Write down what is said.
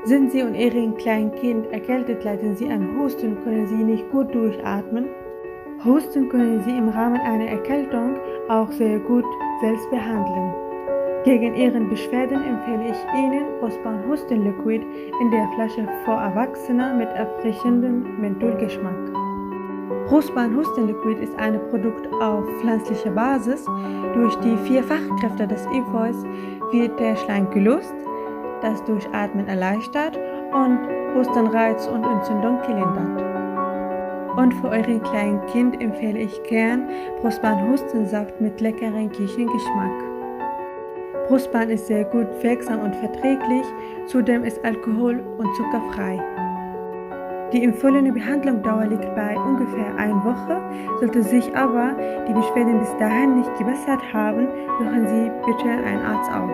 Sind Sie und Ihr kleines Kind erkältet, leiden Sie an Husten, können Sie nicht gut durchatmen? Husten können Sie im Rahmen einer Erkältung auch sehr gut selbst behandeln. Gegen Ihren Beschwerden empfehle ich Ihnen Prospan Hustenliquid in der Flasche für Erwachsene mit erfrischendem Mentholgeschmack. Prospan Hustenliquid ist ein Produkt auf pflanzlicher Basis. Durch die 4 Fachkräfte des Efeus wird der Schleim gelöst, das Durchatmen erleichtert und Hustenreiz und Entzündung gelindert. Und für euer kleines Kind empfehle ich gern Prospan Hustensaft mit leckerem Kirschengeschmack. Prospan ist sehr gut wirksam und verträglich, zudem ist alkohol- und zuckerfrei. Die empfohlene Behandlungsdauer liegt bei ungefähr 1 Woche. Sollte sich aber die Beschwerden bis dahin nicht gebessert haben, suchen Sie bitte einen Arzt auf.